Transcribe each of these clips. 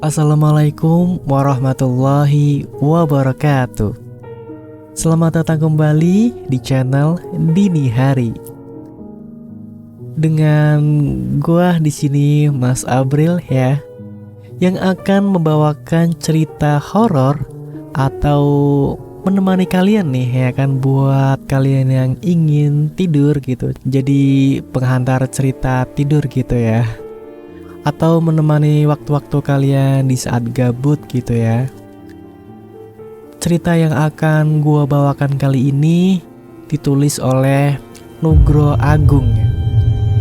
Assalamualaikum warahmatullahi wabarakatuh. Selamat datang kembali di channel Dini Hari. Dengan gua di sini Mas Abril ya, yang akan membawakan cerita horor atau menemani kalian nih ya kan, buat kalian yang ingin tidur gitu. Jadi penghantar cerita tidur gitu ya, atau menemani waktu-waktu kalian di saat gabut gitu ya. Cerita yang akan gua bawakan kali ini ditulis oleh Nugro Agung ya.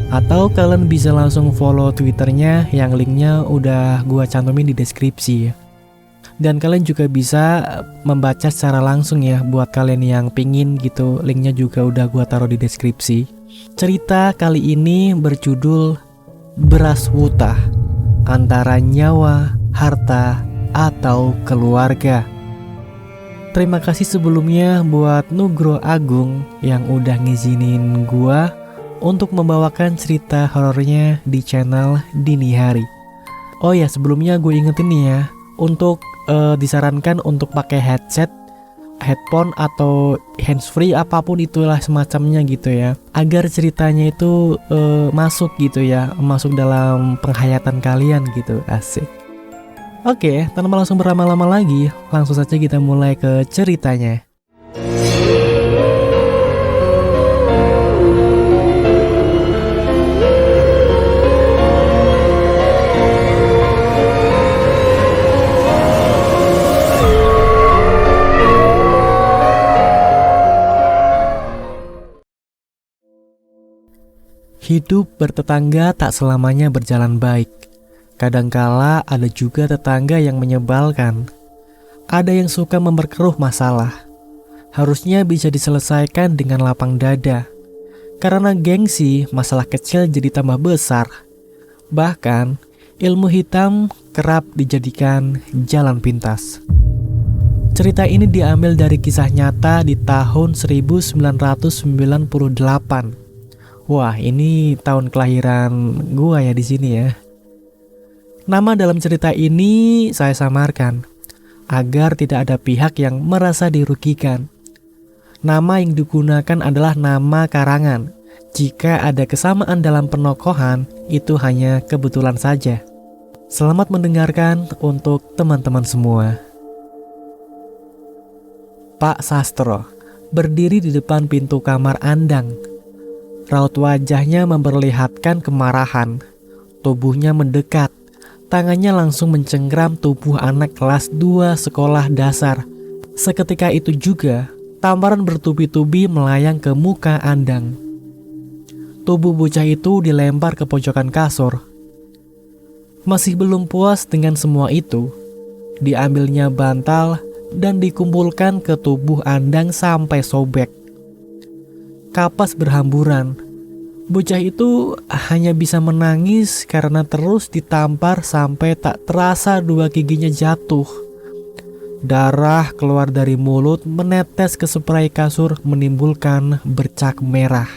Atau kalian bisa langsung follow Twitternya yang linknya udah gua cantumin di deskripsi ya. Dan kalian juga bisa membaca secara langsung ya, buat kalian yang pingin gitu, linknya juga udah gua taruh di deskripsi. Cerita kali ini berjudul Beras Wutah, antara nyawa, harta, atau keluarga. Terima kasih sebelumnya buat Nugro Agung yang udah ngizinin gua untuk membawakan cerita horornya di channel Dini Hari. Oh ya, sebelumnya gue ingetin nih ya, untuk disarankan untuk pakai headset, headphone atau handsfree, apapun itulah semacamnya gitu ya, agar ceritanya itu masuk gitu ya, masuk dalam penghayatan kalian gitu. Asik. Oke, tanpa langsung berlama-lama lagi, langsung saja kita mulai ke ceritanya. Hidup bertetangga tak selamanya berjalan baik. Kadangkala ada juga tetangga yang menyebalkan. Ada yang suka memperkeruh masalah. Harusnya bisa diselesaikan dengan lapang dada. Karena gengsi, masalah kecil jadi tambah besar. Bahkan, ilmu hitam kerap dijadikan jalan pintas. Cerita ini diambil dari kisah nyata di tahun 1998. Wah, ini tahun kelahiran gua ya di sini ya. Nama dalam cerita ini saya samarkan agar tidak ada pihak yang merasa dirugikan. Nama yang digunakan adalah nama karangan. Jika ada kesamaan dalam penokohan, itu hanya kebetulan saja. Selamat mendengarkan untuk teman-teman semua. Pak Sastro berdiri di depan pintu kamar Andang. Raut wajahnya memperlihatkan kemarahan. Tubuhnya mendekat. Tangannya langsung mencengkram tubuh anak kelas 2 sekolah dasar. Seketika itu juga, tamparan bertubi-tubi melayang ke muka Andang. Tubuh bocah itu dilempar ke pojokan kasur. Masih belum puas dengan semua itu, diambilnya bantal dan dikumpulkan ke tubuh Andang sampai sobek. Kapas berhamburan. Bocah itu hanya bisa menangis karena terus ditampar sampai tak terasa 2 giginya jatuh. Darah keluar dari mulut menetes ke spray kasur menimbulkan bercak merah.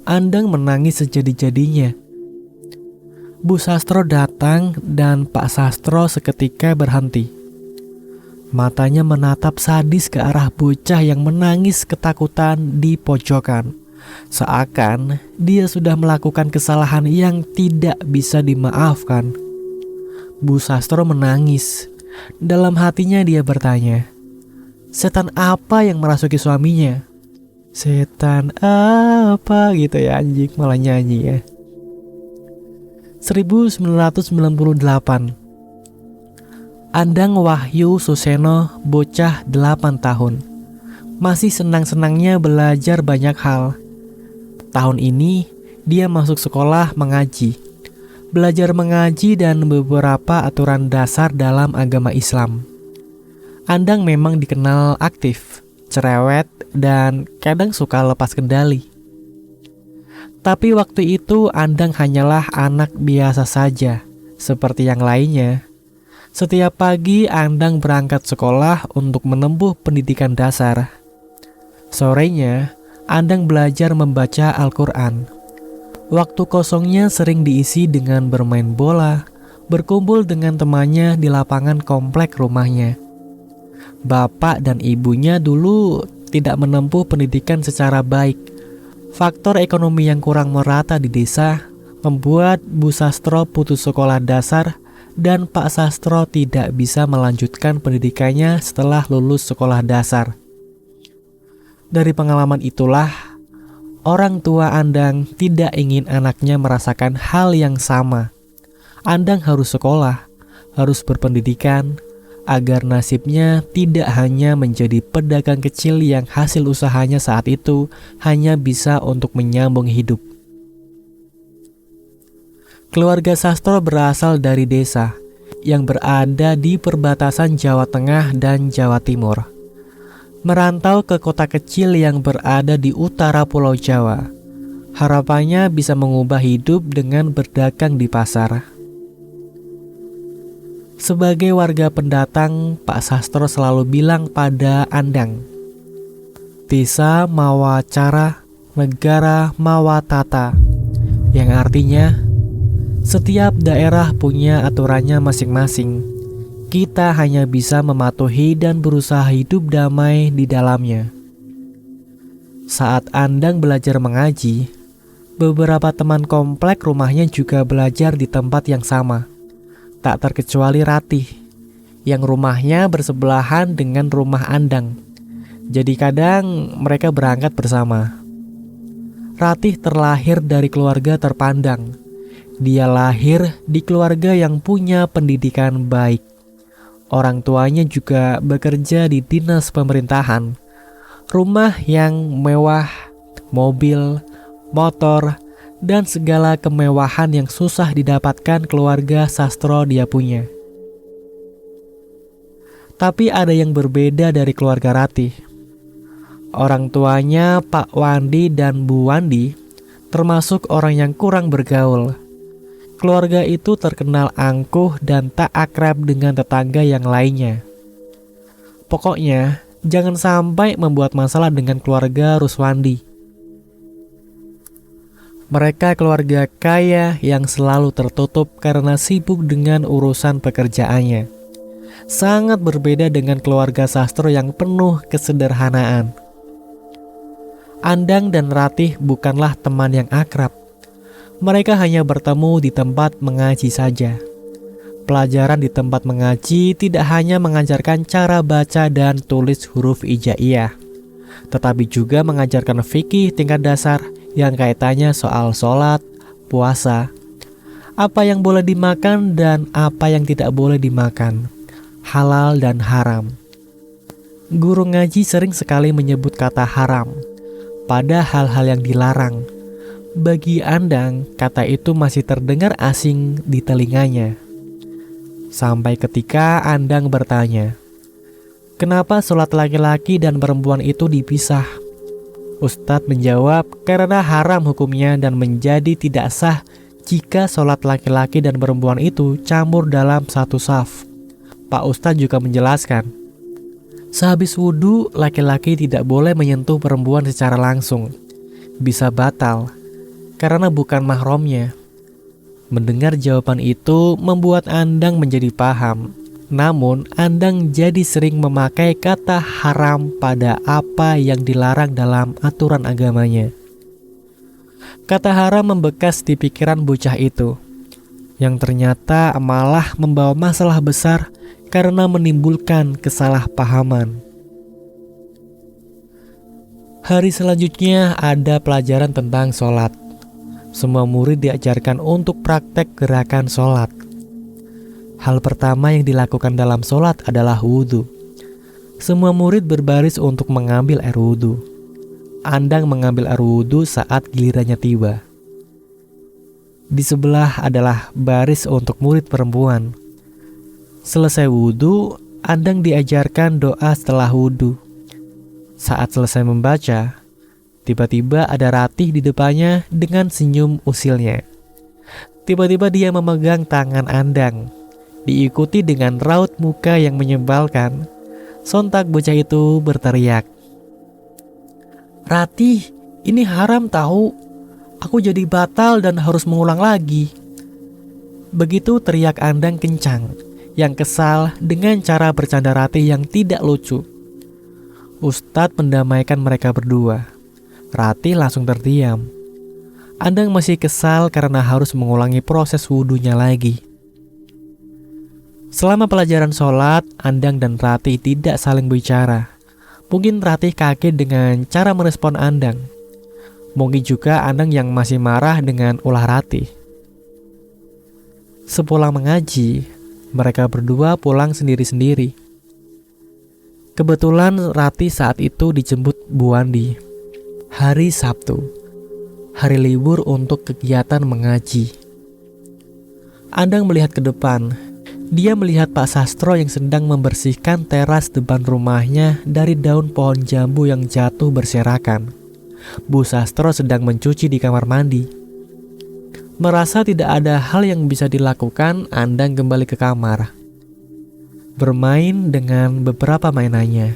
Andang menangis sejadi-jadinya. Bu Sastro datang dan Pak Sastro seketika berhenti. Matanya menatap sadis ke arah bocah yang menangis ketakutan di pojokan. Seakan dia sudah melakukan kesalahan yang tidak bisa dimaafkan. Bu Sastro menangis. Dalam hatinya dia bertanya, setan apa yang merasuki suaminya? Setan apa gitu ya, anjing malah nyanyi ya. 1998. Andang Wahyu Suseno, bocah 8 tahun. Masih senang-senangnya belajar banyak hal. Tahun ini, dia masuk sekolah mengaji. Belajar mengaji dan beberapa aturan dasar dalam agama Islam. Andang memang dikenal aktif, cerewet, dan kadang suka lepas kendali. Tapi waktu itu Andang hanyalah anak biasa saja, seperti yang lainnya. Setiap pagi Andang berangkat sekolah untuk menempuh pendidikan dasar. Sorenya, Andang belajar membaca Al-Quran. Waktu kosongnya sering diisi dengan bermain bola, berkumpul dengan temannya di lapangan komplek rumahnya. Bapak dan ibunya dulu tidak menempuh pendidikan secara baik. Faktor ekonomi yang kurang merata di desa membuat Bu Sastro putus sekolah dasar dan Pak Sastro tidak bisa melanjutkan pendidikannya setelah lulus sekolah dasar. Dari pengalaman itulah, orang tua Andang tidak ingin anaknya merasakan hal yang sama. Andang harus sekolah, harus berpendidikan, agar nasibnya tidak hanya menjadi pedagang kecil yang hasil usahanya saat itu hanya bisa untuk menyambung hidup. Keluarga Sastro berasal dari desa yang berada di perbatasan Jawa Tengah dan Jawa Timur. Merantau ke kota kecil yang berada di utara Pulau Jawa. Harapannya bisa mengubah hidup dengan berdagang di pasar. Sebagai warga pendatang, Pak Sastro selalu bilang pada Andang, "Desa mawa cara, negara mawa tata," yang artinya setiap daerah punya aturannya masing-masing. Kita hanya bisa mematuhi dan berusaha hidup damai di dalamnya. Saat Andang belajar mengaji, beberapa teman komplek rumahnya juga belajar di tempat yang sama. Tak terkecuali Ratih, yang rumahnya bersebelahan dengan rumah Andang. Jadi kadang mereka berangkat bersama. Ratih terlahir dari keluarga terpandang. Dia lahir di keluarga yang punya pendidikan baik. Orang tuanya juga bekerja di dinas pemerintahan. Rumah yang mewah, mobil, motor, dan segala kemewahan yang susah didapatkan keluarga Sastro dia punya. Tapi ada yang berbeda dari keluarga Ratih. Orang tuanya Pak Wandi dan Bu Wandi termasuk orang yang kurang bergaul. Keluarga itu terkenal angkuh dan tak akrab dengan tetangga yang lainnya. Pokoknya, jangan sampai membuat masalah dengan keluarga Ruswandi. Mereka keluarga kaya yang selalu tertutup karena sibuk dengan urusan pekerjaannya. Sangat berbeda dengan keluarga Sastro yang penuh kesederhanaan. Andang dan Ratih bukanlah teman yang akrab. Mereka hanya bertemu di tempat mengaji saja. Pelajaran di tempat mengaji tidak hanya mengajarkan cara baca dan tulis huruf hijaiyah, tetapi juga mengajarkan fikih tingkat dasar yang kaitannya soal sholat, puasa, apa yang boleh dimakan dan apa yang tidak boleh dimakan, halal dan haram. Guru ngaji sering sekali menyebut kata haram pada hal-hal yang dilarang. Bagi Andang, kata itu masih terdengar asing di telinganya. Sampai ketika Andang bertanya, "Kenapa sholat laki-laki dan perempuan itu dipisah?" Ustadz menjawab, "Karena haram hukumnya dan menjadi tidak sah jika sholat laki-laki dan perempuan itu campur dalam satu saf." Pak Ustadz juga menjelaskan, sehabis wudhu, laki-laki tidak boleh menyentuh perempuan secara langsung. Bisa batal karena bukan mahramnya. Mendengar jawaban itu membuat Andang menjadi paham. Namun Andang jadi sering memakai kata haram pada apa yang dilarang dalam aturan agamanya. Kata haram membekas di pikiran bocah itu, yang ternyata malah membawa masalah besar karena menimbulkan kesalahpahaman. Hari selanjutnya ada pelajaran tentang sholat. Semua murid diajarkan untuk praktek gerakan sholat. Hal pertama yang dilakukan dalam sholat adalah wudhu. Semua murid berbaris untuk mengambil air wudhu. Andang mengambil air wudhu saat gilirannya tiba. Di sebelah adalah baris untuk murid perempuan. Selesai wudhu, Andang diajarkan doa setelah wudhu. Saat selesai membaca, tiba-tiba ada Ratih di depannya dengan senyum usilnya. Tiba-tiba dia memegang tangan Andang, diikuti dengan raut muka yang menyebalkan. Sontak bocah itu berteriak, "Ratih, ini haram tahu. Aku jadi batal dan harus mengulang lagi." Begitu teriak Andang kencang, yang kesal dengan cara bercanda Ratih yang tidak lucu. Ustadz mendamaikan mereka berdua. Ratih langsung terdiam. Andang masih kesal karena harus mengulangi proses wudhunya lagi. Selama pelajaran sholat, Andang dan Ratih tidak saling bicara. Mungkin Ratih kaget dengan cara merespon Andang. Mungkin juga Andang yang masih marah dengan ulah Ratih. Sepulang mengaji, mereka berdua pulang sendiri-sendiri. Kebetulan Ratih saat itu dijemput Bu Wandi. Hari Sabtu, hari libur untuk kegiatan mengaji. Andang melihat ke depan. Dia melihat Pak Sastro yang sedang membersihkan teras depan rumahnya dari daun pohon jambu yang jatuh berserakan. Bu Sastro sedang mencuci di kamar mandi. Merasa tidak ada hal yang bisa dilakukan, Andang kembali ke kamar, bermain dengan beberapa mainannya.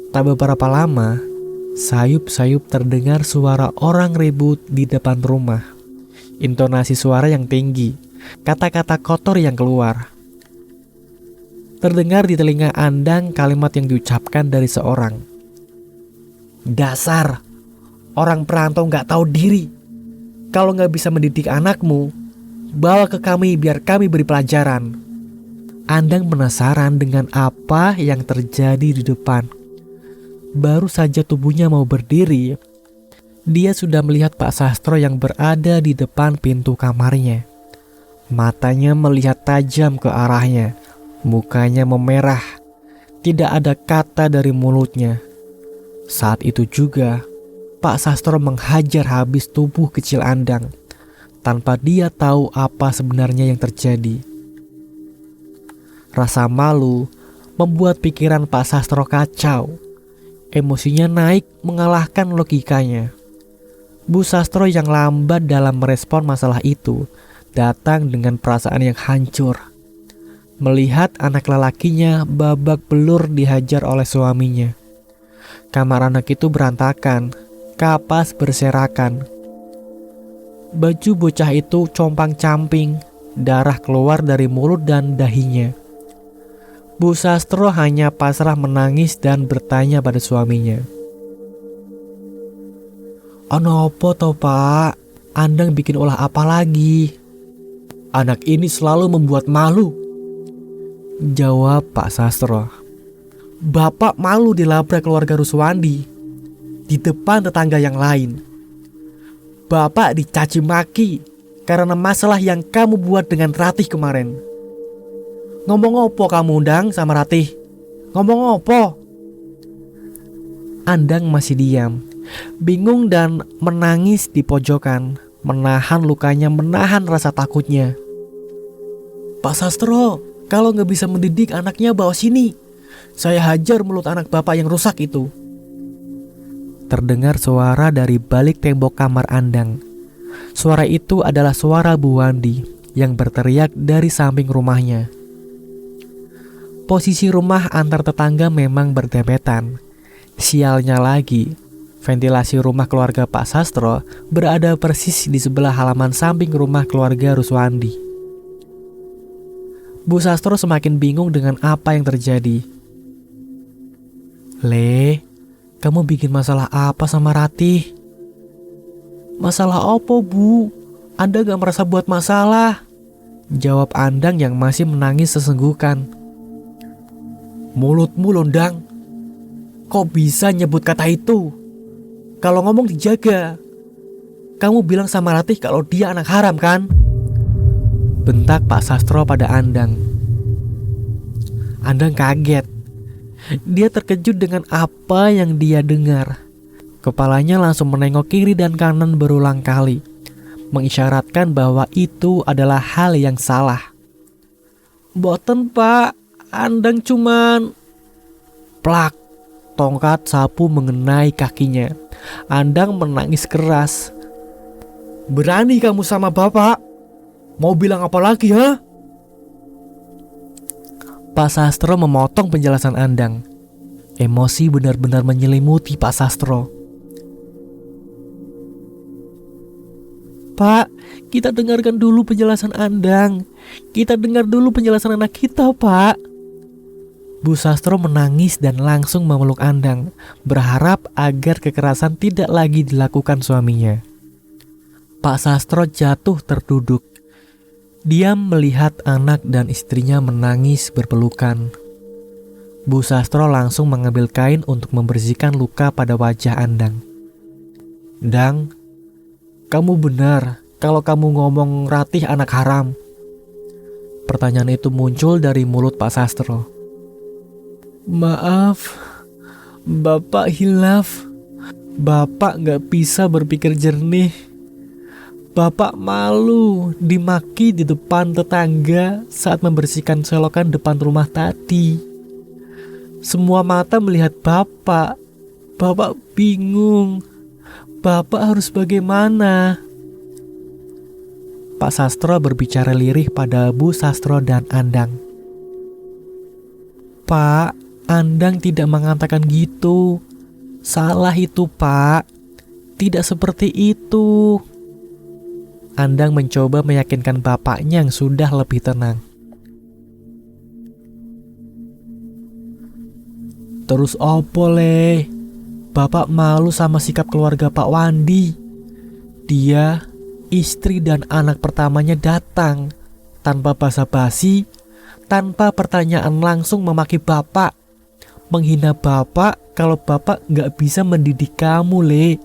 Tak beberapa lama, sayup-sayup terdengar suara orang ribut di depan rumah. Intonasi suara yang tinggi, kata-kata kotor yang keluar. Terdengar di telinga Andang kalimat yang diucapkan dari seorang. "Dasar orang perantau gak tahu diri. Kalau gak bisa mendidik anakmu, bawa ke kami biar kami beri pelajaran." Andang penasaran dengan apa yang terjadi di depan. Baru saja tubuhnya mau berdiri, dia sudah melihat Pak Sastro yang berada di depan pintu kamarnya. Matanya melihat tajam ke arahnya, mukanya memerah, tidak ada kata dari mulutnya. Saat itu juga, Pak Sastro menghajar habis tubuh kecil Andang, tanpa dia tahu apa sebenarnya yang terjadi. Rasa malu membuat pikiran Pak Sastro kacau. Emosinya naik mengalahkan logikanya. Bu Sastro yang lambat dalam merespon masalah itu datang dengan perasaan yang hancur. Melihat anak lelakinya babak belur dihajar oleh suaminya. Kamar anak itu berantakan, kapas berserakan. Baju bocah itu compang-camping, darah keluar dari mulut dan dahinya. Bu Sastro hanya pasrah menangis dan bertanya pada suaminya. "Ono opo toh Pak? Andang bikin ulah apa lagi?" "Anak ini selalu membuat malu," jawab Pak Sastro. "Bapak malu dilabrak keluarga Ruswandi di depan tetangga yang lain. Bapak dicaci maki karena masalah yang kamu buat dengan Ratih kemarin. Ngomong opo kamu Andang sama Ratih? Ngomong opo?" Andang masih diam, bingung dan menangis di pojokan, menahan lukanya, menahan rasa takutnya. "Pak Sastro, kalau gak bisa mendidik anaknya bawa sini. Saya hajar mulut anak bapak yang rusak itu." Terdengar suara dari balik tembok kamar Andang. Suara itu adalah suara Bu Wandi yang berteriak dari samping rumahnya. Posisi rumah antar tetangga memang berdempetan. Sialnya lagi, ventilasi rumah keluarga Pak Sastro berada persis di sebelah halaman samping rumah keluarga Ruswandi. Bu Sastro semakin bingung dengan apa yang terjadi. "Le, kamu bikin masalah apa sama Ratih?" "Masalah apa Bu? Anda gak merasa buat masalah," jawab Andang yang masih menangis sesenggukan. "Mulutmu Londang, kok bisa nyebut kata itu? Kalau ngomong dijaga. Kamu bilang sama Ratih kalau dia anak haram kan?" bentak Pak Sastro pada Andang. Andang kaget. Dia terkejut dengan apa yang dia dengar. Kepalanya langsung menengok kiri dan kanan berulang kali, mengisyaratkan bahwa itu adalah hal yang salah. "Boten Pak, Andang cuman..." Plak, tongkat sapu mengenai kakinya. Andang menangis keras. "Berani kamu sama bapak? Mau bilang apa lagi, ha?" Pak Sastro memotong penjelasan Andang. Emosi benar-benar menyelimuti Pak Sastro. Pak. Kita dengarkan dulu penjelasan Andang. Kita dengar dulu penjelasan anak kita, Pak. Bu Sastro menangis dan langsung memeluk Andang, berharap agar kekerasan tidak lagi dilakukan suaminya. Pak Sastro jatuh terduduk. Dia melihat anak dan istrinya menangis berpelukan. Bu Sastro langsung mengambil kain untuk membersihkan luka pada wajah Andang. Dang, kamu benar kalau kamu ngomong Ratih anak haram. Pertanyaan itu muncul dari mulut Pak Sastro. Maaf, Bapak hilaf. Bapak gak bisa berpikir jernih. Bapak malu dimaki di depan tetangga saat membersihkan selokan depan rumah tadi. Semua mata melihat Bapak. Bapak bingung. Bapak harus bagaimana? Pak Sastro berbicara lirih pada Bu Sastro dan Andang. Pak, Andang tidak mengatakan gitu. Salah itu, Pak. Tidak seperti itu. Andang mencoba meyakinkan bapaknya yang sudah lebih tenang. Terus opo le? Bapak malu sama sikap keluarga Pak Wandi. Dia, istri dan anak pertamanya datang tanpa basa-basi, tanpa pertanyaan langsung memaki Bapak, menghina Bapak kalau Bapak gak bisa mendidik kamu, le.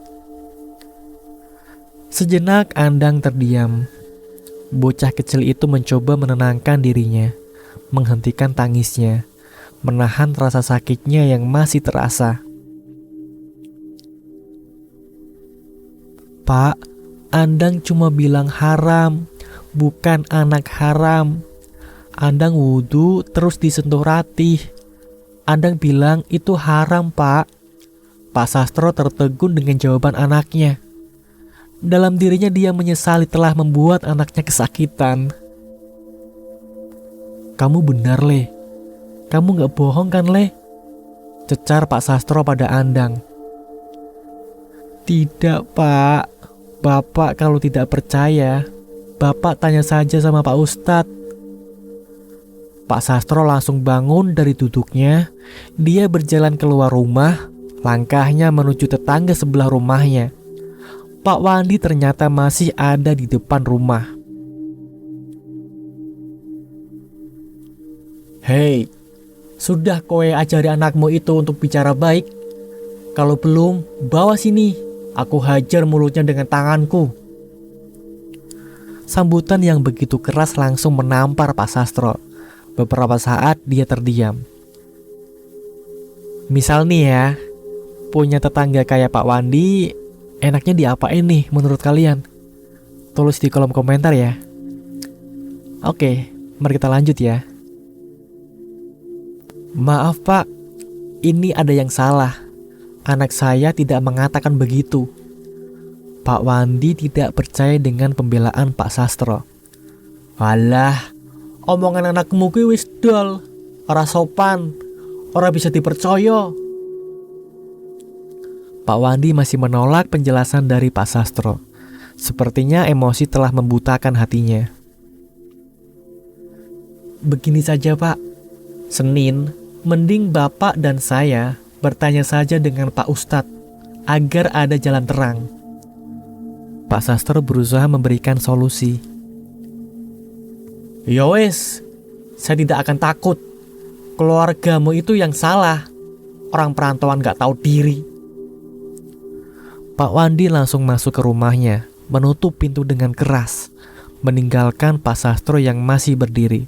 Sejenak Andang terdiam. Bocah kecil itu mencoba menenangkan dirinya, menghentikan tangisnya, menahan rasa sakitnya yang masih terasa. Pak, Andang cuma bilang haram, bukan anak haram. Andang wudhu terus disentuh Ratih. Andang bilang itu haram, Pak. Pak Sastro tertegun dengan jawaban anaknya. Dalam dirinya dia menyesali telah membuat anaknya kesakitan. Kamu benar, Le. Kamu gak bohong kan, Le? Cecar Pak Sastro pada Andang. Tidak, Pak. Bapak kalau tidak percaya, Bapak tanya saja sama Pak Ustadz. Pak Sastro langsung bangun dari duduknya. Dia berjalan keluar rumah. Langkahnya menuju tetangga sebelah rumahnya. Pak Wandi ternyata masih ada di depan rumah. Hei, sudah kowe ajari anakmu itu untuk bicara baik? Kalau belum, bawa sini. Aku hajar mulutnya dengan tanganku. Sambutan yang begitu keras langsung menampar Pak Sastro. Beberapa saat dia terdiam. Misal nih ya, punya tetangga kayak Pak Wandi, enaknya diapain nih menurut kalian? Tulis di kolom komentar ya. Oke, mari kita lanjut ya. Maaf Pak, ini ada yang salah. Anak saya tidak mengatakan begitu. Pak Wandi tidak percaya dengan pembelaan Pak Sastro. Walah, omongan anakmu kuwi wis dol, ora sopan, ora bisa dipercaya. Pak Wandi masih menolak penjelasan dari Pak Sastro. Sepertinya emosi telah membutakan hatinya. Begini saja Pak, Senin, mending Bapak dan saya bertanya saja dengan Pak Ustadz agar ada jalan terang. Pak Sastro berusaha memberikan solusi. Ya wes, saya tidak akan takut. Keluargamu itu yang salah. Orang perantauan gak tahu diri. Pak Wandi langsung masuk ke rumahnya, menutup pintu dengan keras, meninggalkan Pak Sastro yang masih berdiri.